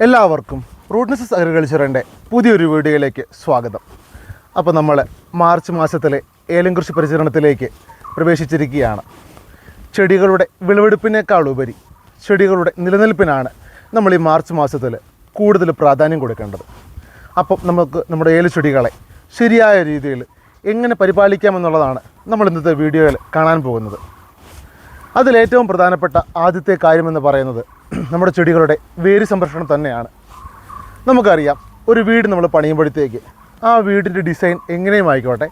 എല്ലാവർക്കും റൂട്ട്നെസ് അഗ്രികൾച്ചറിൻ്റെ പുതിയൊരു വീഡിയോയിലേക്ക് സ്വാഗതം. അപ്പോൾ നമ്മൾ മാർച്ച് മാസത്തിലെ ഏലം കൃഷി പരിചരണത്തിലേക്ക് പ്രവേശിച്ചിരിക്കുകയാണ്. ചെടികളുടെ വിളവെടുപ്പിനേക്കാളുപരി ചെടികളുടെ നിലനിൽപ്പിനാണ് നമ്മൾ ഈ മാർച്ച് മാസത്തിൽ കൂടുതൽ പ്രാധാന്യം കൊടുക്കേണ്ടത്. അപ്പം നമുക്ക് നമ്മുടെ ഏലച്ചെടികളെ ശരിയായ രീതിയിൽ എങ്ങനെ പരിപാലിക്കാമെന്നുള്ളതാണ് നമ്മൾ ഇന്നത്തെ വീഡിയോയിൽ കാണാൻ പോകുന്നത്. അതിലേറ്റവും പ്രധാനപ്പെട്ട ആദ്യത്തെ കാര്യമെന്ന് പറയുന്നത് നമ്മുടെ ചെടികളുടെ വേര് സംരക്ഷണം തന്നെയാണ്. നമുക്കറിയാം, ഒരു വീട് നമ്മൾ പണിയുമ്പോഴത്തേക്ക് ആ വീടിൻ്റെ ഡിസൈൻ എങ്ങനെയും ആയിക്കോട്ടെ,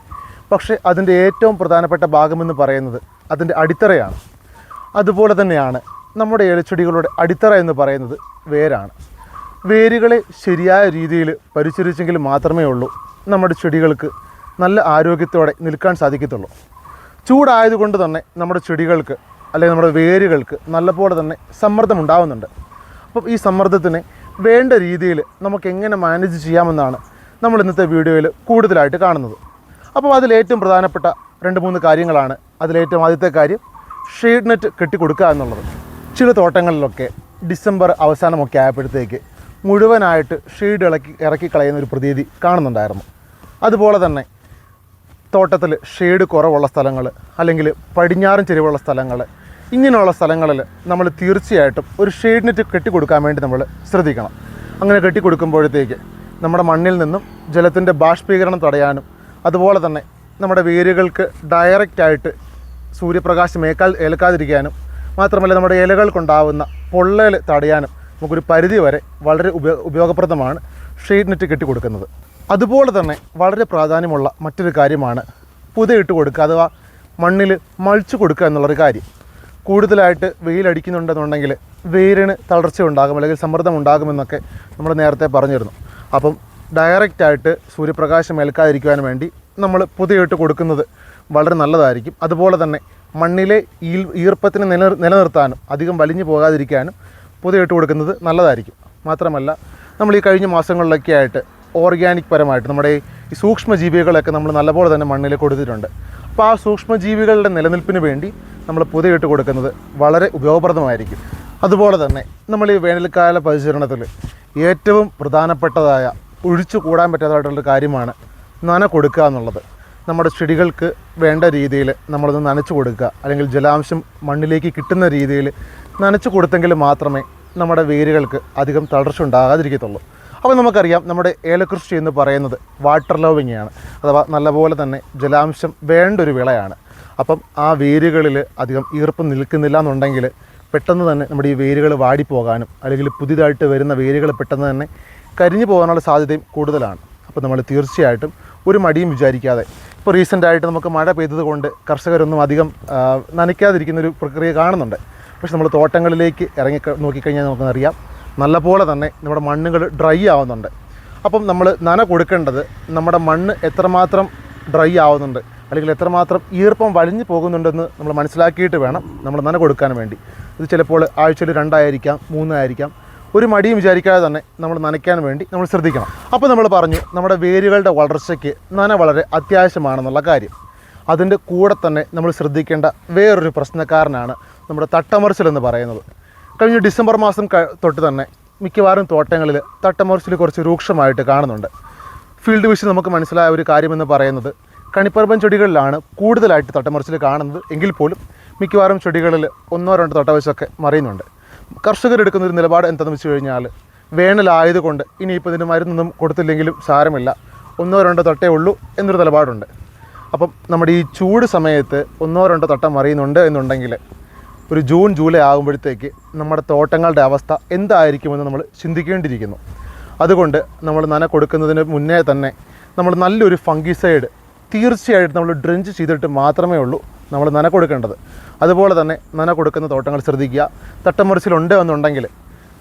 പക്ഷേ അതിൻ്റെ ഏറ്റവും പ്രധാനപ്പെട്ട ഭാഗമെന്ന് പറയുന്നത് അതിൻ്റെ അടിത്തറയാണ്. അതുപോലെ തന്നെയാണ് നമ്മുടെ ഏലച്ചെടികളുടെ അടിത്തറ എന്ന് പറയുന്നത് വേരാണ്. വേരുകളെ ശരിയായ രീതിയിൽ പരിചരിച്ചെങ്കിൽ മാത്രമേ ഉള്ളൂ നമ്മുടെ ചെടികൾക്ക് നല്ല ആരോഗ്യത്തോടെ നിൽക്കാൻ സാധിക്കത്തുള്ളൂ. ചൂടായതുകൊണ്ട് തന്നെ നമ്മുടെ ചെടികൾക്ക് അല്ലെങ്കിൽ നമ്മുടെ വേരുകൾക്ക് നല്ലപോലെ തന്നെ സമ്മർദ്ദം ഉണ്ടാകുന്നുണ്ട്. അപ്പം ഈ സമ്മർദ്ദത്തിനെ വേണ്ട രീതിയിൽ നമുക്ക് എങ്ങനെ മാനേജ് ചെയ്യാമെന്നാണ് നമ്മൾ ഇന്നത്തെ വീഡിയോയിൽ കൂടുതലായിട്ട് കാണുന്നത്. അപ്പോൾ അതിലേറ്റവും പ്രധാനപ്പെട്ട 2-3 കാര്യങ്ങളാണ്. അതിലേറ്റവും ആദ്യത്തെ കാര്യം ഷെയ്ഡ് നെറ്റ് കെട്ടിക്കൊടുക്കുക എന്നുള്ളത്. ചില തോട്ടങ്ങളിലൊക്കെ ഡിസംബർ അവസാനമൊക്കെ ആയപ്പോഴത്തേക്ക് മുഴുവനായിട്ട് ഷെയ്ഡ് ഇറക്കി കളയുന്ന ഒരു പ്രതീതി കാണുന്നുണ്ടായിരുന്നു. അതുപോലെ തന്നെ തോട്ടത്തിൽ ഷെയ്ഡ് കുറവുള്ള സ്ഥലങ്ങൾ അല്ലെങ്കിൽ പടിഞ്ഞാറൻ ചെരിവുള്ള സ്ഥലങ്ങൾ, ഇങ്ങനെയുള്ള സ്ഥലങ്ങളിൽ നമ്മൾ തീർച്ചയായിട്ടും ഒരു ഷെയ്ഡ് നെറ്റ് കെട്ടിക്കൊടുക്കാൻ വേണ്ടി നമ്മൾ ശ്രദ്ധിക്കണം. അങ്ങനെ കെട്ടിക്കൊടുക്കുമ്പോഴത്തേക്ക് നമ്മുടെ മണ്ണിൽ നിന്നും ജലത്തിൻ്റെ ബാഷ്പീകരണം തടയാനും അതുപോലെ തന്നെ നമ്മുടെ വേരുകൾക്ക് ഡയറക്റ്റായിട്ട് സൂര്യപ്രകാശം ഏൽക്കാതിരിക്കാനും മാത്രമല്ല നമ്മുടെ ഇലകൾക്കുണ്ടാവുന്ന പൊള്ളൽ തടയാനും നമുക്കൊരു പരിധി വരെ വളരെ ഉപയോഗപ്രദമാണ് ഷെയ്ഡ് നെറ്റ് കെട്ടിക്കൊടുക്കുന്നത്. അതുപോലെ തന്നെ വളരെ പ്രാധാന്യമുള്ള മറ്റൊരു കാര്യമാണ് പുതയിട്ട് കൊടുക്കുക, അഥവാ മണ്ണിൽ മൾച്ച് കൊടുക്കുക എന്നുള്ളൊരു കാര്യം. കൂടുതലായിട്ട് വെയിലടിക്കുന്നുണ്ടെന്നുണ്ടെങ്കിൽ വേരിന് തളർച്ച ഉണ്ടാകും അല്ലെങ്കിൽ സമ്മർദ്ദം ഉണ്ടാകുമെന്നൊക്കെ നമ്മൾ നേരത്തെ പറഞ്ഞിരുന്നു. അപ്പം ഡയറക്റ്റായിട്ട് സൂര്യപ്രകാശം ഏൽക്കാതിരിക്കുവാൻ വേണ്ടി നമ്മൾ പുതയിട്ട് കൊടുക്കുന്നത് വളരെ നല്ലതായിരിക്കും. അതുപോലെ തന്നെ മണ്ണിലെ ഈർപ്പത്തിനെ നിലനിർത്താനും അധികം വലിഞ്ഞു പോകാതിരിക്കാനും പുതയിട്ട് കൊടുക്കുന്നത് നല്ലതായിരിക്കും. മാത്രമല്ല, നമ്മൾ ഈ കഴിഞ്ഞ മാസങ്ങളിലൊക്കെ ആയിട്ട് ഓർഗാനിക് പരമായിട്ട് നമ്മുടെ ഈ സൂക്ഷ്മജീവികളൊക്കെ നമ്മൾ നല്ലപോലെ തന്നെ മണ്ണിൽ കൊടുത്തിട്ടുണ്ട്. അപ്പോൾ ആ സൂക്ഷ്മജീവികളുടെ നിലനിൽപ്പിന് വേണ്ടി നമ്മൾ പുതയിട്ട് കൊടുക്കുന്നത് വളരെ ഉപയോഗപ്രദമായിരിക്കും. അതുപോലെ തന്നെ നമ്മൾ ഈ വേനൽക്കാല പരിചരണത്തിൽ ഏറ്റവും പ്രധാനപ്പെട്ടതായ ഒഴിച്ചു കൂടാൻ പറ്റാത്തതായിട്ടുള്ള കാര്യമാണ് നന കൊടുക്കുക എന്നുള്ളത്. നമ്മുടെ ചെടികൾക്ക് വേണ്ട രീതിയിൽ നമ്മളത് നനച്ചു കൊടുക്കുക, അല്ലെങ്കിൽ ജലാംശം മണ്ണിലേക്ക് കിട്ടുന്ന രീതിയിൽ നനച്ചു കൊടുത്തെങ്കിൽ മാത്രമേ നമ്മുടെ വേരുകൾക്ക് അധികം തളർച്ച ഉണ്ടാകാതിരിക്കത്തുള്ളൂ. അപ്പോൾ നമുക്കറിയാം, നമ്മുടെ ഏലകൃഷി എന്ന് പറയുന്നത് വാട്ടർ ലവിങ് ആണ്, അഥവാ നല്ലപോലെ തന്നെ ജലാംശം വേണ്ട ഒരു വിളയാണ്. അപ്പം ആ വേരുകളിൽ അധികം ഈർപ്പം നിൽക്കുന്നില്ല എന്നുണ്ടെങ്കിൽ പെട്ടെന്ന് തന്നെ നമ്മുടെ ഈ വേരുകൾ വാടിപ്പോകാനും അല്ലെങ്കിൽ പുതിയതായിട്ട് വരുന്ന വേരുകൾ പെട്ടെന്ന് തന്നെ കരിഞ്ഞു പോകാനുള്ള സാധ്യതയും കൂടുതലാണ്. അപ്പോൾ നമ്മൾ തീർച്ചയായിട്ടും ഒരു മടിയും വിചാരിക്കാതെ, ഇപ്പോൾ റീസെൻ്റായിട്ട് നമുക്ക് മഴ പെയ്തത് കൊണ്ട് കർഷകരൊന്നും അധികം നനയ്ക്കാതിരിക്കുന്നൊരു പ്രക്രിയ കാണുന്നുണ്ട്. പക്ഷെ നമ്മൾ തോട്ടങ്ങളിലേക്ക് നോക്കിക്കഴിഞ്ഞാൽ നമുക്കറിയാം, നല്ലപോലെ തന്നെ നമ്മുടെ മണ്ണുകൾ ഡ്രൈ ആവുന്നുണ്ട്. അപ്പം നമ്മൾ നന കൊടുക്കേണ്ടത് നമ്മുടെ മണ്ണ് എത്രമാത്രം ഡ്രൈ ആവുന്നുണ്ട് അല്ലെങ്കിൽ എത്രമാത്രം ഈർപ്പം വലിഞ്ഞു പോകുന്നുണ്ടെന്ന് നമ്മൾ മനസ്സിലാക്കിയിട്ട് വേണം നമ്മൾ നന കൊടുക്കാൻ വേണ്ടി. ഇത് ചിലപ്പോൾ ആഴ്ചയിൽ 2 ആയിരിക്കാം, 3 ആയിരിക്കാം. ഒരു മടിയും വിചാരിക്കാതെ തന്നെ നമ്മൾ നനയ്ക്കാൻ വേണ്ടി നമ്മൾ ശ്രദ്ധിക്കണം. അപ്പോൾ നമ്മൾ പറഞ്ഞു, നമ്മുടെ വേരുകളുടെ വളർച്ചയ്ക്ക് നന വളരെ അത്യാവശ്യമാണെന്നുള്ള കാര്യം. അതിൻ്റെ കൂടെ തന്നെ നമ്മൾ ശ്രദ്ധിക്കേണ്ട വേറൊരു പ്രശ്നക്കാരനാണ് നമ്മുടെ തട്ടമറിച്ചിൽ എന്ന് പറയുന്നത്. കഴിഞ്ഞ ഡിസംബർ മാസം തൊട്ട് തന്നെ മിക്കവാറും തോട്ടങ്ങളിൽ തട്ടമറിച്ചിൽ കുറച്ച് രൂക്ഷമായിട്ട് കാണുന്നുണ്ട്. ഫീൽഡ് വിഷൻ നമുക്ക് മനസ്സിലായ ഒരു കാര്യമെന്ന് പറയുന്നത്, കണിപ്പറമ്പൻ ചെടികളിലാണ് കൂടുതലായിട്ട് തട്ടമറിച്ചിൽ കാണുന്നത് എങ്കിൽ പോലും മിക്കവാറും ചെടികളിൽ 1-2 തൊട്ട വെച്ചൊക്കെ മറിയുന്നുണ്ട്. കർഷകരെടുക്കുന്നൊരു നിലപാട് എന്താണെന്ന് വെച്ച് കഴിഞ്ഞാൽ, വേനലായതുകൊണ്ട് ഇനിയിപ്പോൾ ഇതിന് മരുന്നൊന്നും കൊടുത്തില്ലെങ്കിലും സാരമില്ല, 1-2 തൊട്ടേ ഉള്ളൂ എന്നൊരു നിലപാടുണ്ട്. അപ്പം നമ്മുടെ ഈ ചൂട് സമയത്ത് 1-2 തൊട്ട മറിയുന്നുണ്ട് എന്നുണ്ടെങ്കിൽ ഒരു ജൂൺ ജൂലൈ ആകുമ്പോഴത്തേക്ക് നമ്മുടെ തോട്ടങ്ങളുടെ അവസ്ഥ എന്തായിരിക്കുമെന്ന് നമ്മൾ ചിന്തിക്കേണ്ടിയിരിക്കുന്നു. അതുകൊണ്ട് നമ്മൾ നന കൊടുക്കുന്നതിന് മുന്നേ തന്നെ നമ്മൾ നല്ലൊരു ഫംഗിസൈഡ് തീർച്ചയായിട്ടും നമ്മൾ ഡ്രെഞ്ച് ചെയ്തിട്ട് മാത്രമേ ഉള്ളൂ നമ്മൾ നന കൊടുക്കേണ്ടത്. അതുപോലെ തന്നെ നന കൊടുക്കുന്ന തോട്ടങ്ങൾ ശ്രദ്ധിക്കുക. തട്ടമറിച്ചിലുണ്ട് എന്നുണ്ടെങ്കിൽ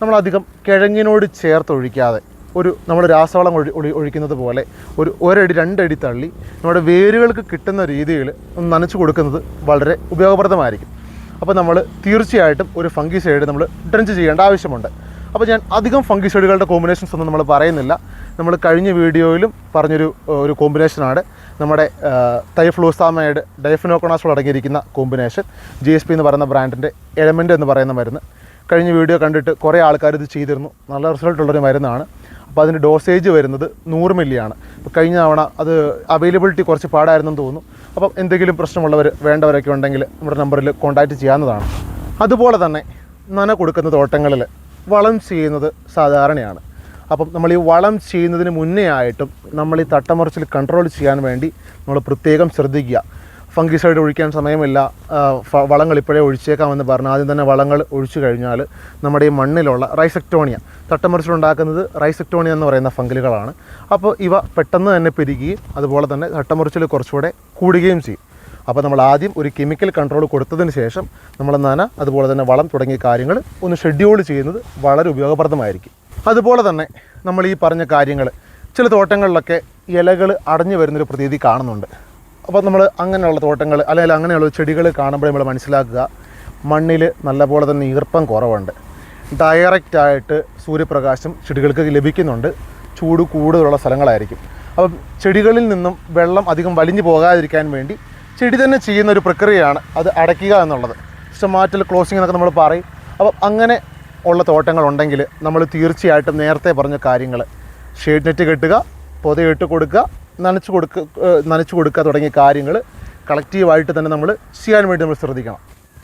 നമ്മളധികം കിഴങ്ങിനോട് ചേർത്ത് ഒഴിക്കാതെ നമ്മൾ രാസവളം ഒഴിക്കുന്നത് പോലെ ഒരു 1 അടി 2 അടി തള്ളി നമ്മുടെ വേരുകൾക്ക് കിട്ടുന്ന രീതിയിൽ ഒന്ന് നനച്ച് കൊടുക്കുന്നത് വളരെ ഉപയോഗപ്രദമായിരിക്കും. അപ്പോൾ നമ്മൾ തീർച്ചയായിട്ടും ഒരു ഫംഗിസൈഡ് നമ്മൾ ഡ്രെഞ്ച് ചെയ്യേണ്ട ആവശ്യമുണ്ട്. അപ്പോൾ ഞാൻ അധികം ഫംഗിസൈഡുകളുടെ കോമ്പിനേഷൻസ് ഒന്നും നമ്മൾ പറയുന്നില്ല. നമ്മൾ കഴിഞ്ഞ വീഡിയോയിലും പറഞ്ഞൊരു കോമ്പിനേഷനാണ് നമ്മുടെ തൈഫ്ലൂസാമൈഡ് ഡൈഫിനോക്കോണാസോൾ അടങ്ങിയിരിക്കുന്ന കോമ്പിനേഷൻ. GSP എന്ന് പറയുന്ന ബ്രാൻഡിൻ്റെ എലമെൻ്റ് എന്ന് പറയുന്ന മരുന്ന്. കഴിഞ്ഞ വീഡിയോ കണ്ടിട്ട് കുറേ ആൾക്കാർ ഇത് ചെയ്തിരുന്നു. നല്ല റിസൾട്ടുള്ളൊരു മരുന്നാണ്. അപ്പോൾ അതിൻ്റെ ഡോസേജ് വരുന്നത് 100 മില്ലിയാണ്. അപ്പോൾ കഴിഞ്ഞ തവണ അത് അവൈലബിലിറ്റി കുറച്ച് പാടായിരുന്നെന്ന് തോന്നുന്നു. അപ്പം എന്തെങ്കിലും പ്രശ്നമുള്ളവർ വേണ്ടവരൊക്കെ ഉണ്ടെങ്കിൽ നമ്മുടെ നമ്പറിൽ കോൺടാക്റ്റ് ചെയ്യാവുന്നതാണ്. അതുപോലെ തന്നെ നന കൊടുക്കുന്ന തോട്ടങ്ങളിൽ വളം ചെയ്യുന്നത് സാധാരണയാണ്. അപ്പം നമ്മൾ ഈ വളം ചെയ്യുന്നതിന് മുന്നേ ആയിട്ടും നമ്മൾ ഈ തട്ടമറിച്ചിൽ കൺട്രോൾ ചെയ്യാൻ വേണ്ടി നമ്മൾ പ്രത്യേകം ശ്രദ്ധിക്കുക. ഫംഗിസൈഡ് ഒഴിക്കാൻ സമയമില്ല, വളങ്ങൾ ഇപ്പോഴേ ഒഴിച്ചേക്കാമെന്ന് പറഞ്ഞാൽ ആദ്യം തന്നെ വളങ്ങൾ ഒഴിച്ചു കഴിഞ്ഞാൽ നമ്മുടെ ഈ മണ്ണിലുള്ള റൈസെക്ടോണിയ, തട്ടമറിച്ചിലുണ്ടാക്കുന്നത് റൈസെക്ടോണിയ എന്ന് പറയുന്ന ഫംഗലുകളാണ്. അപ്പോൾ ഇവ പെട്ടെന്ന് തന്നെ പെരുകുകയും അതുപോലെ തന്നെ തട്ടമറിച്ചിൽ കുറച്ചുകൂടെ കൂടുകയും ചെയ്യും. അപ്പോൾ നമ്മൾ ആദ്യം ഒരു കെമിക്കൽ കൺട്രോൾ കൊടുത്തതിന് ശേഷം നമ്മൾ നന അതുപോലെ തന്നെ വളം തുടങ്ങിയ കാര്യങ്ങൾ ഒന്ന് ഷെഡ്യൂൾ ചെയ്യുന്നത് വളരെ ഉപയോഗപ്രദമായിരിക്കും. അതുപോലെ തന്നെ നമ്മൾ ഈ പറഞ്ഞ കാര്യങ്ങൾ ചില തോട്ടങ്ങളിലൊക്കെ ഇലകൾ അടഞ്ഞു വരുന്നൊരു പ്രതീതി കാണുന്നുണ്ട്. അപ്പോൾ നമ്മൾ അങ്ങനെയുള്ള തോട്ടങ്ങൾ അല്ലെങ്കിൽ അങ്ങനെയുള്ള ചെടികൾ കാണുമ്പോൾ നമ്മൾ മനസ്സിലാക്കുക മണ്ണിൽ നല്ലപോലെ തന്നെ ഈർപ്പം കുറവുണ്ട്. ഡയറക്റ്റായിട്ട് സൂര്യപ്രകാശം ചെടികൾക്ക് ലഭിക്കുന്നുണ്ട്. ചൂട് കൂടുതലുള്ള സ്ഥലങ്ങളായിരിക്കും. അപ്പം ചെടികളിൽ നിന്നും വെള്ളം അധികം വലിഞ്ഞു പോകാതിരിക്കാൻ വേണ്ടി ചെടി തന്നെ ചെയ്യുന്ന ഒരു പ്രക്രിയയാണ് അത് അടയ്ക്കുക എന്നുള്ളത്. സ്റ്റമാറ്റൽ ക്ലോസിംഗ് എന്നൊക്കെ നമ്മൾ പറയും. അപ്പം അങ്ങനെ ഉള്ള തോട്ടങ്ങളുണ്ടെങ്കിൽ നമ്മൾ തീർച്ചയായിട്ടും നേരത്തെ പറഞ്ഞ കാര്യങ്ങൾ ഷെയ്ഡ് നെറ്റ് കെട്ടുക, പൊതയിട്ട് കൊടുക്കുക, നനച്ചു കൊടുക്കുക തുടങ്ങിയ കാര്യങ്ങൾ കളക്റ്റീവായിട്ട് തന്നെ നമ്മൾ ചെയ്യാൻ വേണ്ടി നമ്മൾ ശ്രദ്ധിക്കണം.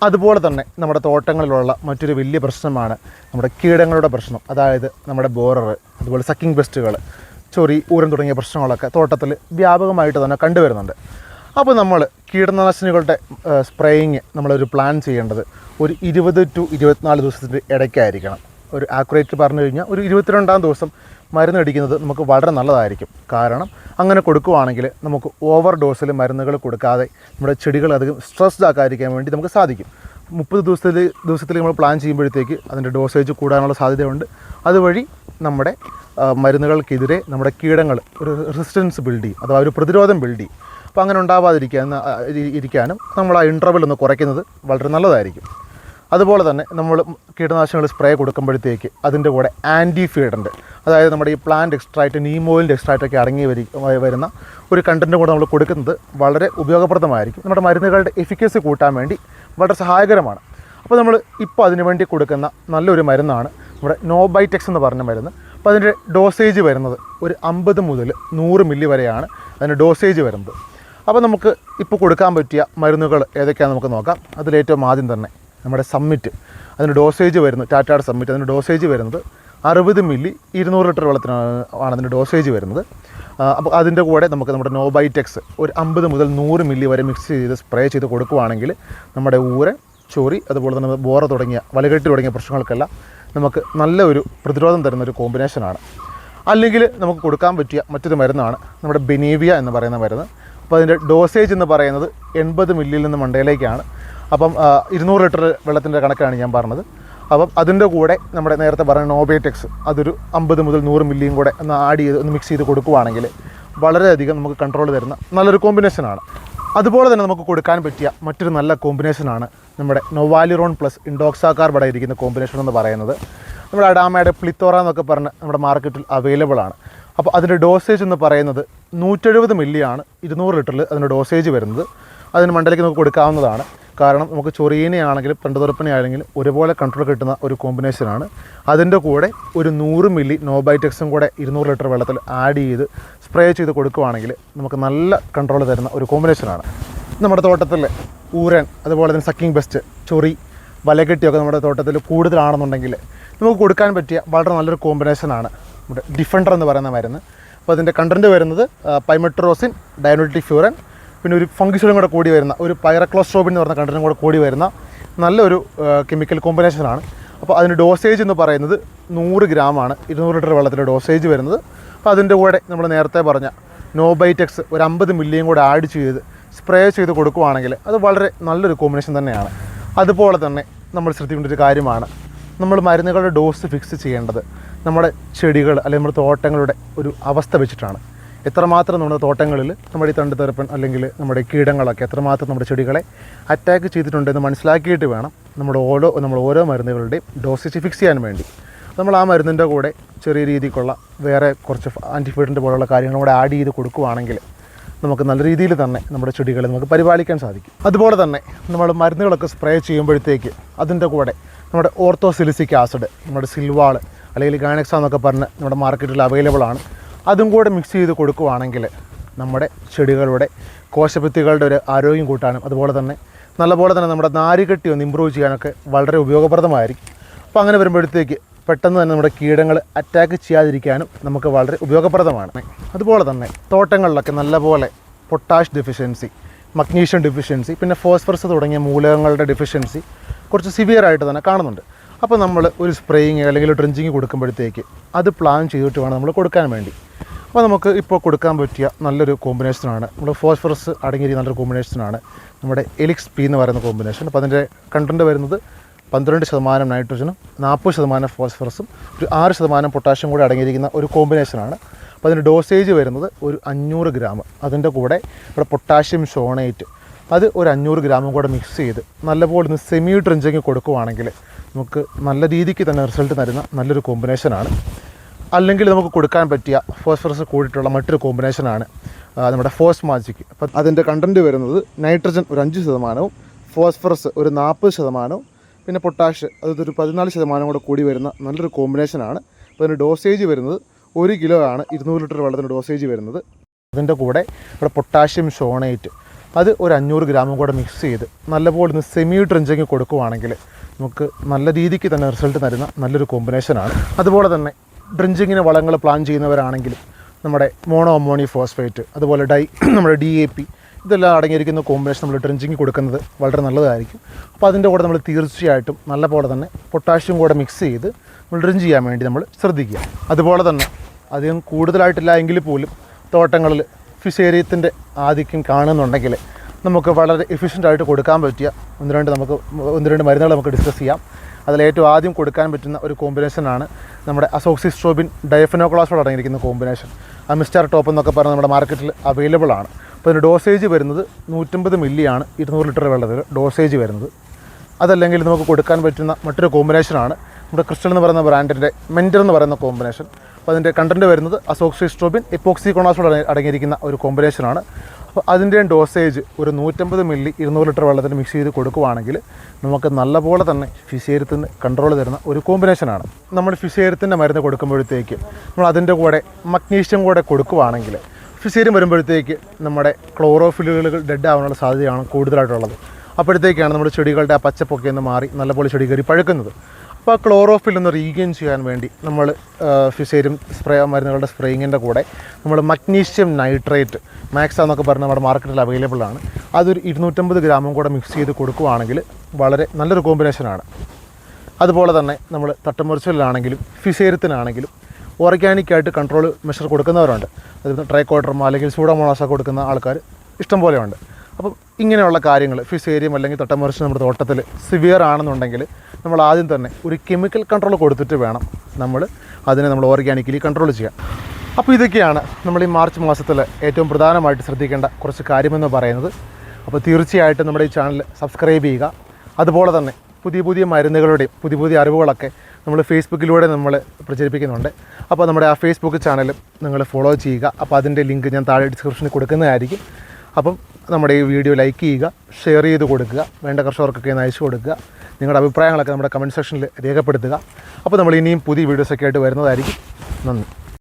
അതുപോലെ തന്നെ നമ്മുടെ തോട്ടങ്ങളിലുള്ള മറ്റൊരു വലിയ പ്രശ്നമാണ് നമ്മുടെ കീടങ്ങളുടെ പ്രശ്നം. അതായത് നമ്മുടെ ബോറർ, അതുപോലെ സക്കിംഗ് പെസ്റ്റുകൾ, ചൊറി, ഊരൻ തുടങ്ങിയ പ്രശ്നങ്ങളൊക്കെ തോട്ടത്തിൽ വ്യാപകമായിട്ട് തന്നെ കണ്ടുവരുന്നുണ്ട്. അപ്പോൾ നമ്മൾ കീടനാശിനികളുടെ സ്പ്രേയിങ് നമ്മളൊരു പ്ലാൻ ചെയ്യേണ്ടത് ഒരു 20 to 24 ദിവസത്തിൻ്റെ ഇടയ്ക്കായിരിക്കണം. ഒരു ആക്യുറേറ്റ് പറഞ്ഞു കഴിഞ്ഞാൽ ഒരു 22-ാം ദിവസം മരുന്ന് അടിക്കുന്നത് നമുക്ക് വളരെ നല്ലതായിരിക്കും. കാരണം അങ്ങനെ കൊടുക്കുകയാണെങ്കിൽ നമുക്ക് ഓവർ ഡോസിൽ മരുന്നുകൾ കൊടുക്കാതെ നമ്മുടെ ചെടികൾ അധികം സ്ട്രെസ്ഡ് ആക്കാതിരിക്കാൻ വേണ്ടി നമുക്ക് സാധിക്കും. 30 ദിവസത്തിൽ നമ്മൾ പ്ലാൻ ചെയ്യുമ്പോഴത്തേക്ക് അതിൻ്റെ ഡോസേജ് കൂടാനുള്ള സാധ്യതയുണ്ട്. അതുവഴി നമ്മുടെ മരുന്നുകൾക്കെതിരെ നമ്മുടെ കീടങ്ങൾ ഒരു റെസിസ്റ്റൻസ് ബിൽഡ് ചെയ്യും, അഥവാ ഒരു പ്രതിരോധം ബിൽഡ് ചെയ്യും. അപ്പോൾ അങ്ങനെ ഉണ്ടാവാതിരിക്കാനും നമ്മൾ ആ ഇൻ്റർവെൽ ഒന്ന് കുറയ്ക്കുന്നത് വളരെ നല്ലതായിരിക്കും. അതുപോലെ തന്നെ നമ്മൾ കീടനാശിനികൾ സ്പ്രേ കൊടുക്കുമ്പോഴത്തേക്ക് അതിൻ്റെ കൂടെ ആൻറ്റി ഫീഡുണ്ട്. അതായത് നമ്മുടെ ഈ പ്ലാന്റ് എക്സ്ട്രാക്റ്റ്, നീം ഓയിലിൻ്റെ എക്സ്ട്രാക്റ്റൊക്കെ അടങ്ങി വരുന്ന ഒരു കണ്ടൻറ്റ് കൂടെ നമ്മൾ കൊടുക്കുന്നത് വളരെ ഉപയോഗപ്രദമായിരിക്കും. നമ്മുടെ മരുന്നുകളുടെ എഫിക്കസി കൂട്ടാൻ വേണ്ടി വളരെ സഹായകരമാണ്. അപ്പോൾ നമ്മൾ ഇപ്പോൾ അതിനു വേണ്ടി കൊടുക്കുന്ന നല്ലൊരു മരുന്നാണ് നമ്മുടെ നോബൈറ്റെക്സ് എന്ന് പറഞ്ഞ മരുന്ന്. അപ്പോൾ അതിൻ്റെ ഡോസേജ് വരുന്നത് ഒരു 50 മുതൽ 100 മില്ലി വരെയാണ് അതിൻ്റെ ഡോസേജ് വരുന്നത്. അപ്പോൾ നമുക്ക് ഇപ്പോൾ കൊടുക്കാൻ പറ്റിയ മരുന്നുകൾ ഏതൊക്കെയാണെന്ന് നമുക്ക് നോക്കാം. അതിലേറ്റവും ആദ്യം തന്നെ നമ്മുടെ സമ്മിറ്റ്, അതിൻ്റെ ഡോസേജ് വരുന്നത് ടാറ്റയുടെ സമ്മിറ്റ്, അതിൻ്റെ ഡോസേജ് വരുന്നത് 60 മില്ലി 200 ലിറ്റർ വെള്ളത്തിനാണ് അതിൻ്റെ ഡോസേജ് വരുന്നത്. അപ്പോൾ അതിൻ്റെ കൂടെ നമുക്ക് നമ്മുടെ നോബൈറ്റെക്സ് ഒരു 50 മുതൽ 100 മില്ലി വരെ മിക്സ് ചെയ്ത് സ്പ്രേ ചെയ്ത് കൊടുക്കുകയാണെങ്കിൽ നമ്മുടെ ഊരൻ, ചൊറി, അതുപോലെ തന്നെ ബോറ തുടങ്ങിയ വലകെട്ടി തുടങ്ങിയ പ്രശ്നങ്ങൾക്കെല്ലാം നമുക്ക് നല്ല ഒരു പ്രതിരോധം തരുന്നൊരു കോമ്പിനേഷനാണ്. അല്ലെങ്കിൽ നമുക്ക് കൊടുക്കാൻ പറ്റിയ മറ്റൊരു മരുന്നാണ് നമ്മുടെ ബെനീവിയ എന്ന് പറയുന്ന മരുന്ന്. അപ്പോൾ അതിൻ്റെ ഡോസേജ് എന്ന് പറയുന്നത് 80 മില്ലിയിൽ നിന്ന് മണ്ടയിലേക്കാണ്. അപ്പം 200 ലിറ്റർ വെള്ളത്തിൻ്റെ കണക്കാണ് ഞാൻ പറഞ്ഞത്. അപ്പം അതിൻ്റെ കൂടെ നമ്മുടെ നേരത്തെ പറഞ്ഞ നോബൈറ്റെക്സ് അതൊരു 50 മുതൽ 100 മില്ലിയും കൂടെ ഒന്ന് ആഡ് ചെയ്ത് ഒന്ന് മിക്സ് ചെയ്ത് കൊടുക്കുകയാണെങ്കിൽ വളരെയധികം നമുക്ക് കൺട്രോൾ തരുന്ന നല്ലൊരു കോമ്പിനേഷനാണ്. അതുപോലെ തന്നെ നമുക്ക് കൊടുക്കാൻ പറ്റിയ മറ്റൊരു നല്ല കോമ്പിനേഷനാണ് നമ്മുടെ നൊവാലിറോൺ പ്ലസ് ഇൻഡോക്സാകാർബ് ഇരിക്കുന്ന കോമ്പിനേഷൻ എന്ന് പറയുന്നത്. നമ്മുടെ അഡാമയുടെ പ്ലിത്തോറ എന്നൊക്കെ പറഞ്ഞ് നമ്മുടെ മാർക്കറ്റിൽ അവൈലബിൾ ആണ്. അപ്പോൾ അതിൻ്റെ ഡോസേജ് എന്ന് പറയുന്നത് 170 മില്ലിയാണ് 200 ലിറ്ററിൽ അതിൻ്റെ ഡോസേജ് വരുന്നത്. അതിന് മണ്ടയിലേക്ക് നമുക്ക് കൊടുക്കാവുന്നതാണ്. കാരണം നമുക്ക് ചൊറിയനെയാണെങ്കിലും തണ്ടുതുറപ്പനെയാണെങ്കിലും ഒരുപോലെ കൺട്രോൾ കിട്ടുന്ന ഒരു കോമ്പിനേഷനാണ്. അതിൻ്റെ കൂടെ ഒരു 100 മില്ലി നോബൈറ്റെക്സും കൂടെ 200 ലിറ്റർ വെള്ളത്തിൽ ആഡ് ചെയ്ത് സ്പ്രേ ചെയ്ത് കൊടുക്കുകയാണെങ്കിൽ നമുക്ക് നല്ല കൺട്രോൾ തരുന്ന ഒരു കോമ്പിനേഷനാണ്. നമ്മുടെ തോട്ടത്തിൽ ഊരൻ, അതുപോലെ തന്നെ സക്കിംഗ് ബെസ്റ്റ്, ചൊറി, വലകെട്ടിയൊക്കെ നമ്മുടെ തോട്ടത്തിൽ കൂടുതലാണെന്നുണ്ടെങ്കിൽ നമുക്ക് കൊടുക്കാൻ പറ്റിയ വളരെ നല്ലൊരു കോമ്പിനേഷനാണ് നമ്മുടെ ഡിഫൻഡർ എന്ന് പറയുന്ന മരുന്ന്. അപ്പോൾ അതിൻ്റെ കണ്ടൻറ്റ് വരുന്നത് പൈമെട്രോസിൻ, ഡയനോട്ടിഫ്യൂറൻ, പിന്നെ ഒരു ഫംഗിസൈഡും കൂടെ കൂടി വരുന്ന ഒരു പൈറക്ലോസ്ട്രോബിൻ എന്ന് പറഞ്ഞ കണ്ടൻറ്റും കൂടെ കൂടി വരുന്ന നല്ലൊരു കെമിക്കൽ കോമ്പിനേഷനാണ്. അപ്പോൾ അതിൻ്റെ ഡോസേജ് എന്ന് പറയുന്നത് 100 ഗ്രാമാണ് 200 ലിറ്റർ വെള്ളത്തിൻ്റെ ഡോസേജ് വരുന്നത്. അപ്പോൾ അതിൻ്റെ കൂടെ നമ്മൾ നേരത്തെ പറഞ്ഞ നോബൈറ്റെക്സ് ഒരു 50 മില്ലിയും കൂടെ ആഡ് ചെയ്ത് സ്പ്രേ ചെയ്ത് കൊടുക്കുകയാണെങ്കിൽ അത് വളരെ നല്ലൊരു കോമ്പിനേഷൻ തന്നെയാണ്. അതുപോലെ തന്നെ നമ്മൾ ശ്രദ്ധിക്കേണ്ട ഒരു കാര്യമാണ്, നമ്മൾ മരുന്നുകളുടെ ഡോസ് ഫിക്സ് ചെയ്യേണ്ടത് നമ്മുടെ ചെടികൾ അല്ലെങ്കിൽ നമ്മുടെ തോട്ടങ്ങളുടെ ഒരു അവസ്ഥ വെച്ചിട്ടാണ്. എത്രമാത്രം നമ്മുടെ തോട്ടങ്ങളിൽ നമ്മുടെ ഈ തണ്ടുതെറുപ്പൻ അല്ലെങ്കിൽ നമ്മുടെ കീടങ്ങളൊക്കെ എത്രമാത്രം നമ്മുടെ ചെടികളെ അറ്റാക്ക് ചെയ്തിട്ടുണ്ടെന്ന് മനസ്സിലാക്കിയിട്ട് വേണം നമ്മൾ ഓരോ മരുന്നുകളുടെയും ഡോസേജ് ഫിക്സ് ചെയ്യാൻ വേണ്ടി. നമ്മൾ ആ മരുന്നിൻ്റെ കൂടെ ചെറിയ രീതിക്കുള്ള വേറെ കുറച്ച് ആൻറ്റിഫൈഡിൻ്റെ പോലുള്ള കാര്യങ്ങളും കൂടെ ആഡ് ചെയ്ത് കൊടുക്കുകയാണെങ്കിൽ നമുക്ക് നല്ല രീതിയിൽ തന്നെ നമ്മുടെ ചെടികളെ നമുക്ക് പരിപാലിക്കാൻ സാധിക്കും. അതുപോലെ തന്നെ നമ്മൾ മരുന്നുകളൊക്കെ സ്പ്രേ ചെയ്യുമ്പോഴത്തേക്ക് അതിൻ്റെ കൂടെ നമ്മുടെ ഓർത്തോസിലിസിക് ആസിഡ്, നമ്മുടെ സിൽവാൾ അല്ലെങ്കിൽ ഗാനക്സ എന്നൊക്കെ പറഞ്ഞ് നമ്മുടെ മാർക്കറ്റിൽ അവൈലബിൾ ആണ്. അതും കൂടെ മിക്സ് ചെയ്ത് കൊടുക്കുകയാണെങ്കിൽ നമ്മുടെ ചെടികളുടെ കോശഭിത്തികളുടെ ഒരു ആരോഗ്യം കൂട്ടാനും അതുപോലെ തന്നെ നല്ലപോലെ തന്നെ നമ്മുടെ നാരുകെട്ടി ഒന്ന് ഇമ്പ്രൂവ് ചെയ്യാനൊക്കെ വളരെ ഉപയോഗപ്രദമായിരിക്കും. അപ്പോൾ അങ്ങനെ വരുമ്പോഴത്തേക്ക് പെട്ടെന്ന് തന്നെ നമ്മുടെ കീടങ്ങൾ അറ്റാക്ക് ചെയ്യാതിരിക്കാനും നമുക്ക് വളരെ ഉപയോഗപ്രദമാണ്. അതുപോലെ തന്നെ തോട്ടങ്ങളിലൊക്കെ നല്ലപോലെ പൊട്ടാഷ് ഡെഫിഷ്യൻസി, മഗ്നീഷ്യം ഡെഫിഷ്യൻസി, പിന്നെ ഫോസ്ഫറസ് തുടങ്ങിയ മൂലകങ്ങളുടെ ഡെഫിഷ്യൻസി കുറച്ച് സിവിയറായിട്ട് തന്നെ കാണുന്നുണ്ട്. അപ്പോൾ നമ്മൾ ഒരു സ്പ്രേയിങ് അല്ലെങ്കിൽ ഡ്രിഞ്ചിങ് കൊടുക്കുമ്പോഴത്തേക്ക് അത് പ്ലാൻ ചെയ്തിട്ട് വേണം നമ്മൾ കൊടുക്കാൻ വേണ്ടി. അപ്പോൾ നമുക്ക് ഇപ്പോൾ കൊടുക്കാൻ പറ്റിയ നല്ലൊരു കോമ്പിനേഷനാണ്, നമ്മൾ ഫോസ്ഫറസ് അടങ്ങിയിരിക്കുന്ന നല്ലൊരു കോമ്പിനേഷനാണ് നമ്മുടെ എലിക്സ് പി എന്ന് പറയുന്ന കോമ്പിനേഷൻ. അപ്പോൾ അതിൻ്റെ കണ്ടൻറ്റ് വരുന്നത് 12% നൈട്രജനും 40% ഫോസ്ഫറസും ഒരു 6% പൊട്ടാഷ്യം കൂടെ അടങ്ങിയിരിക്കുന്ന ഒരു കോമ്പിനേഷനാണ്. അപ്പോൾ അതിൻ്റെ ഡോസേജ് വരുന്നത് ഒരു 500 ഗ്രാം. അതിൻ്റെ കൂടെ ഇവിടെ പൊട്ടാഷ്യം ഷോണേറ്റ് അത് ഒരു 500 ഗ്രാമും കൂടെ മിക്സ് ചെയ്ത് നല്ലപോലെ ഒന്ന് സെമി ഡ്രിഞ്ചിങ് കൊടുക്കുവാണെങ്കിൽ നമുക്ക് നല്ല രീതിക്ക് തന്നെ റിസൾട്ട് തരുന്ന നല്ലൊരു കോമ്പിനേഷനാണ്. അല്ലെങ്കിൽ നമുക്ക് കൊടുക്കാൻ പറ്റിയ ഫോസ്ഫറസ് കൂടിയിട്ടുള്ള മറ്റൊരു കോമ്പിനേഷനാണ് നമ്മുടെ ഫോസ് മാജിക്. അപ്പം അതിൻ്റെ കണ്ടൻറ്റ് വരുന്നത് നൈട്രജൻ ഒരു 5%, ഫോസ്ഫറസ് ഒരു 40%, പിന്നെ പൊട്ടാഷ് അതൊരു 14% കൂടെ കൂടി വരുന്ന നല്ലൊരു കോമ്പിനേഷനാണ്. അപ്പോൾ അതിൻ്റെ ഡോസേജ് വരുന്നത് 1 കിലോ ആണ് 200 ലിറ്റർ വെള്ളത്തിൻ്റെ ഡോസേജ് വരുന്നത്. അതിൻ്റെ കൂടെ ഇവിടെ പൊട്ടാഷ്യം ഷോണേറ്റ് അത് ഒരു 500 ഗ്രാമും കൂടെ മിക്സ് ചെയ്ത് നല്ലപോലെ ഒന്ന് സെമി ഡ്രിഞ്ചിങ് കൊടുക്കുവാണെങ്കിൽ നമുക്ക് നല്ല രീതിക്ക് തന്നെ റിസൾട്ട് തരുന്ന നല്ലൊരു കോമ്പിനേഷനാണ്. അതുപോലെ തന്നെ ഡ്രിഞ്ചിങ്ങിന് വളങ്ങൾ പ്ലാൻ ചെയ്യുന്നവരാണെങ്കിലും നമ്മുടെ മോണോ അമോണി ഫോസ്ഫേറ്റ് അതുപോലെ നമ്മുടെ DAP ഇതെല്ലാം അടങ്ങിയിരിക്കുന്ന കോമ്പിനേഷൻ നമ്മൾ ഡ്രിഞ്ചിങ് കൊടുക്കുന്നത് വളരെ നല്ലതായിരിക്കും. അപ്പോൾ അതിൻ്റെ കൂടെ നമ്മൾ തീർച്ചയായിട്ടും നല്ല പോലെ തന്നെ പൊട്ടാഷ്യം കൂടെ മിക്സ് ചെയ്ത് നമ്മൾ ഡ്രിഞ്ച് ചെയ്യാൻ വേണ്ടി നമ്മൾ ശ്രദ്ധിക്കുക. അതുപോലെ തന്നെ അധികം കൂടുതലായിട്ടില്ല എങ്കിൽ പോലും തോട്ടങ്ങളിൽ ഫിഷേറിയത്തിൻ്റെ ആധിക്യം കാണുന്നുണ്ടെങ്കിൽ നമുക്ക് വളരെ എഫിഷ്യൻ്റായിട്ട് കൊടുക്കാൻ പറ്റിയ ഒന്ന് രണ്ട് മരുന്നുകൾ നമുക്ക് ഡിസ്കസ് ചെയ്യാം. അതിലേറ്റവും ആദ്യം കൊടുക്കാൻ പറ്റുന്ന ഒരു കോമ്പിനേഷനാണ് നമ്മുടെ അസോക്സിസ്ട്രോബിൻ ഡയഫനോക്ലാസോട് അടങ്ങിയിരിക്കുന്ന കോമ്പിനേഷൻ. മിസ്റ്റർ ടോപ്പ് എന്നൊക്കെ പറഞ്ഞ് നമ്മുടെ മാർക്കറ്റിൽ അവൈലബിൾ ആണ്. അപ്പോൾ അതിൻ്റെ ഡോസേജ് വരുന്നത് 150 മില്ലിയാണ് 200 ലിറ്റർ വെള്ളത്തിൽ ഡോസേജ് വരുന്നത്. അതല്ലെങ്കിൽ നമുക്ക് കൊടുക്കാൻ പറ്റുന്ന മറ്റൊരു കോമ്പിനേഷനാണ് നമ്മുടെ ക്രിസ്റ്റൽ എന്ന് പറയുന്ന ബ്രാൻഡിൻ്റെ മെൻറ്റർ എന്ന് പറയുന്ന കോമ്പിനേഷൻ. അപ്പോൾ അതിൻ്റെ കണ്ടൻറ്റ് വരുന്നത് അസോക്സിസ്ട്രോബിൻ എപ്പോക്സികോണാസോട് അടങ്ങിയിരിക്കുന്ന ഒരു കോമ്പിനേഷനാണ്. അപ്പോൾ അതിൻ്റെ ഡോസേജ് ഒരു 150 മില്ലി 200 ലിറ്റർ വെള്ളത്തിൽ മിക്സ് ചെയ്ത് കൊടുക്കുകയാണെങ്കിൽ നമുക്ക് നല്ലപോലെ തന്നെ ഫിഷേറിയത്തിന് കൺട്രോൾ തരുന്ന ഒരു കോമ്പിനേഷനാണ്. നമ്മൾ ഫിഷേറിയത്തിൻ്റെ മരുന്ന് കൊടുക്കുമ്പോഴത്തേക്ക് നമ്മൾ അതിൻ്റെ കൂടെ മഗ്നീഷ്യം കൂടെ കൊടുക്കുകയാണെങ്കിൽ ഫിഷേറിയം വരുമ്പോഴത്തേക്ക് നമ്മുടെ ക്ലോറോഫില്ലുകൾ ഡെഡ് ആവാനുള്ള സാധ്യതയാണ് കൂടുതലായിട്ടുള്ളത്. അപ്പോഴത്തേക്കാണ് നമ്മുടെ ചെടികളുടെ ആ പച്ചപ്പൊക്കെ ഒന്ന് മാറി നല്ലപോലെ ചെടി കയറി പഴുക്കുന്നത്. അപ്പോൾ ക്ലോറോഫിൽ ഒന്ന് റീഗെയിൻ ചെയ്യാൻ വേണ്ടി നമ്മൾ ഫിഷേറിയം മരുന്നുകളുടെ സ്പ്രേയിങ്ങിൻ്റെ കൂടെ നമ്മൾ മഗ്നീഷ്യം നൈട്രേറ്റ് മാക്സ എന്നൊക്കെ പറഞ്ഞ് നമ്മുടെ മാർക്കറ്റിൽ അവൈലബിൾ ആണ്. അതൊരു 250 ഗ്രാമും കൂടെ മിക്സ് ചെയ്ത് കൊടുക്കുകയാണെങ്കിൽ വളരെ നല്ലൊരു കോമ്പിനേഷനാണ്. അതുപോലെ തന്നെ നമ്മൾ തട്ടമുറിച്ചിലാണെങ്കിലും ഫിഷേറിയത്തിനാണെങ്കിലും ഓർഗാനിക്കായിട്ട് കൺട്രോൾ മെഷർ കൊടുക്കുന്നവരുണ്ട്. അതിൽ ട്രൈക്കോഡർമ അല്ലെങ്കിൽ സൂഡോമോണാസൊക്കെ കൊടുക്കുന്ന ആൾക്കാർ ഇഷ്ടം പോലെയുണ്ട്. അപ്പം ഇങ്ങനെയുള്ള കാര്യങ്ങൾ ഫിഷേറിയം അല്ലെങ്കിൽ തട്ടമുറിച്ച് നമ്മുടെ തോട്ടത്തിൽ സിവിയർ ആണെന്നുണ്ടെങ്കിൽ നമ്മൾ ആദ്യം തന്നെ ഒരു കെമിക്കൽ കൺട്രോൾ കൊടുത്തിട്ട് വേണം നമ്മൾ ഓർഗാനിക്കലി കൺട്രോൾ ചെയ്യാൻ. അപ്പോൾ ഇതൊക്കെയാണ് നമ്മൾ ഈ മാർച്ച് മാസത്തിൽ ഏറ്റവും പ്രധാനമായിട്ട് ശ്രദ്ധിക്കേണ്ട കുറച്ച് കാര്യമെന്ന് പറയുന്നത്. അപ്പോൾ തീർച്ചയായിട്ടും നമ്മുടെ ഈ ചാനൽ സബ്സ്ക്രൈബ് ചെയ്യുക. അതുപോലെ തന്നെ പുതിയ മരുന്നുകളുടെയും പുതിയ അറിവുകളൊക്കെ നമ്മൾ ഫേസ്ബുക്കിലൂടെ നമ്മൾ പ്രചരിപ്പിക്കുന്നുണ്ട്. അപ്പോൾ നമ്മുടെ ആ ഫേസ്ബുക്ക് ചാനലും നിങ്ങൾ ഫോളോ ചെയ്യുക. അപ്പോൾ അതിൻ്റെ ലിങ്ക് ഞാൻ താഴെ ഡിസ്ക്രിപ്ഷനിൽ കൊടുക്കുന്നതായിരിക്കും. അപ്പം നമ്മുടെ ഈ വീഡിയോ ലൈക്ക് ചെയ്യുക, ഷെയർ ചെയ്ത് കൊടുക്കുക, വേണ്ട കർഷകർക്കൊക്കെ ഒന്ന് അയച്ചു കൊടുക്കുക. നിങ്ങളുടെ അഭിപ്രായങ്ങളൊക്കെ നമ്മുടെ കമൻറ്റ് സെക്ഷനിൽ രേഖപ്പെടുത്തുക. അപ്പോൾ നമ്മൾ ഇനിയും പുതിയ വീഡിയോസൊക്കെ ആയിട്ട് വരുന്നതായിരിക്കും. നന്ദി.